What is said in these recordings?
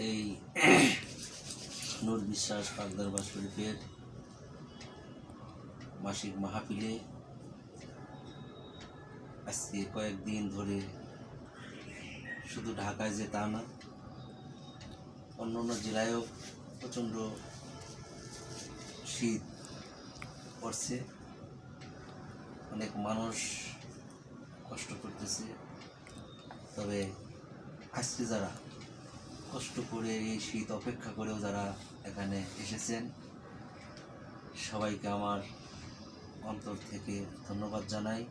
এই নূর বিশ্বাস পাক দরবার শরীফের মাসিক মাহফিলে আজকে কয়েকদিন ধরে শুধু ঢাকায় যে তা না, অন্য অন্য জেলায়ও প্রচণ্ড শীত পড়ছে। অনেক মানুষ কষ্ট করতেছে। তবে আজকে যারা কষ্ট করে এই শীত অপেক্ষা করেও যারা এখানে এসেছেন, সবাইকে আমার অন্তর থেকে ধন্যবাদ জানাই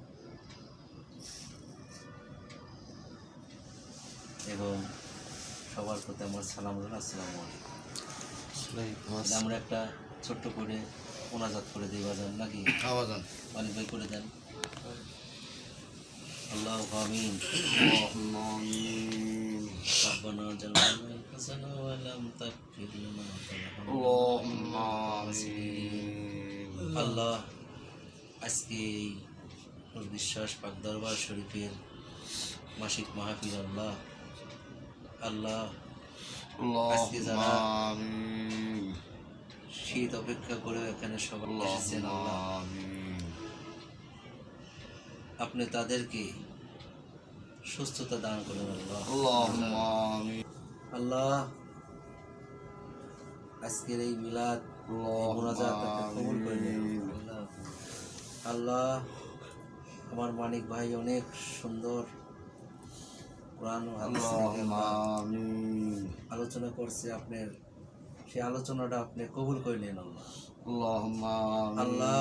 এবং সবার প্রতি আমার সালাম রইল। আসসালামু আলাইকুম। আমরা একটা ছোট্ট করে মোনাজাত করে দিই বাজান, নাকি মালিক ভাই করে দেন। আল্লাহু আমিন। ربنا ظلمنا أنفسنا ولم تغفر لنا وترحمنا আল্লাহ, আজকে নূর বিশ্বাস পাক দরবার শরীফের মাসিক মাহফিল আল্লাহ আল্লাহ আজকে যারা শীত অপেক্ষা করে এখানে সবাই এসেছেন আল্লাহ, আপনি তাদেরকে সুস্থতা দান করেন আল্লাহ। আজকের এই মিলাদ মোনাজাত কবুল করে নিন আল্লাহ। আমার মানিক ভাই অনেক সুন্দর কোরআন ও হাদিস আলোচনা করছে, আপনার সেই আলোচনাটা আপনি কবুল করে নিন আল্লাহ। আল্লাহ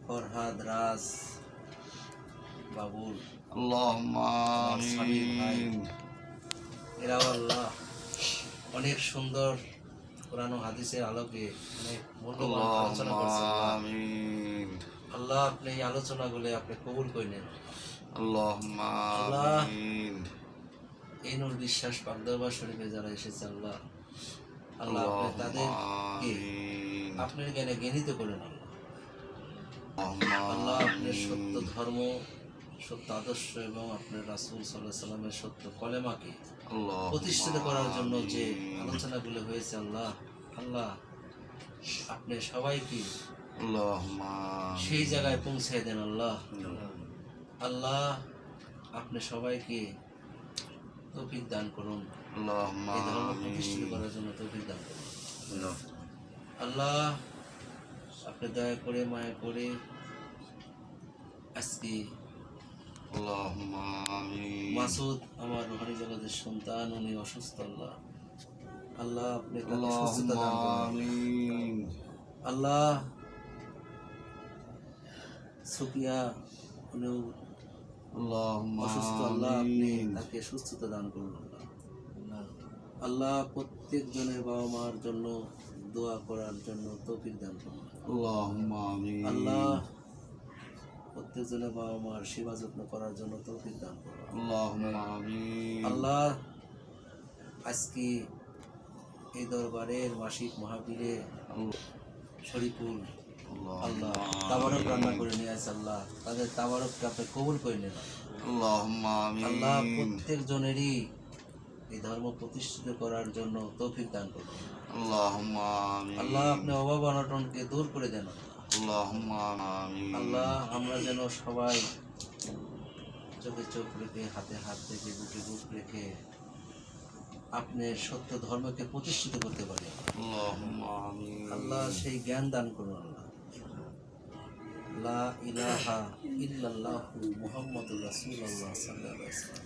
ফরহাদ রাজ বাবুল ভাই, এরাও আল্লাহ অনেক সুন্দর কোরআন ও হাদিসের আলোকে অনেক মূল্যবান আলোচনা করছে আল্লাহ। আপনি এই আলোচনাগুলো আপনি কবুল করে নেন আল্লাহ। এই নূর বিশ্বাস পাক দরবার শরীফে যারা এসেছে আল্লাহ আল্লাহ, আপনি তাদেরকে আপনার জ্ঞানে জ্ঞানিত করেন আল্লাহ। আপনার সত্য ধর্ম, সত্য আদর্শ এবং আপনার রাসূল সাল্লাল্লাহু আলাইহি সাল্লামের সত্য কলেমাকে প্রতিষ্ঠিত করার জন্য যে আলোচনাগুলো হয়েছে আল্লাহ আল্লাহ, আপনি সবাইকে সেই জায়গায় পৌঁছায় দেন আল্লাহ আল্লাহ। আপনি সবাইকে তৌফিক দান করুন, এই ধর্ম প্রতিষ্ঠিত করার জন্য তৌফিক দান করুন আল্লাহ। আপনি দয়া করে মায়া করে আজকে মাসুদ আমার রুহানি জগতের সন্তান, উনি অসুস্থ আল্লাহ আল্লাহ, আপনি তাকে সুস্থতা দান করুন আল্লাহ। সুফিয়া উনি অসুস্থ আল্লাহ, আপনি তাকে সুস্থতা দান করুন আল্লাহ। প্রত্যেক জনের বাবা মার জন্য দোয়া করার জন্য তৌফিক দান করুন আল্লাহ। প্রত্যেকজনের বাবা মার সেবা যত্ন করার জন্য তৌফিক দান করুন আল্লাহ। আজকে এই দরবারের মাসিক মাহফিলে শরীফুল আল্লাহ তাবারক রান্না করে নিয়ে আসে আল্লাহ, তাদের তাবারককে আপনি কবুল করে নেন আল্লাহ। প্রত্যেক জনেরই এই ধর্ম প্রতিষ্ঠিত করার জন্য তৌফিক দান করুন আল্লাহ। আপনি অভাব অনটনকে দূর করে দেন আল্লাহ। আমরা যেন সবাই চোখে চোখ রেখে, হাতে হাত রেখে, বুকে বুক রেখে আপনি সত্য ধর্মকে প্রতিষ্ঠিত করতে পারি আল্লাহ। সেই জ্ঞান দান করুন আল্লাহ। লা ইলাহা ইল্লাল্লাহু মুহাম্মাদুর রাসূলুল্লাহ সাল্লাল্লাহু আলাইহি ওয়াসাল্লাম।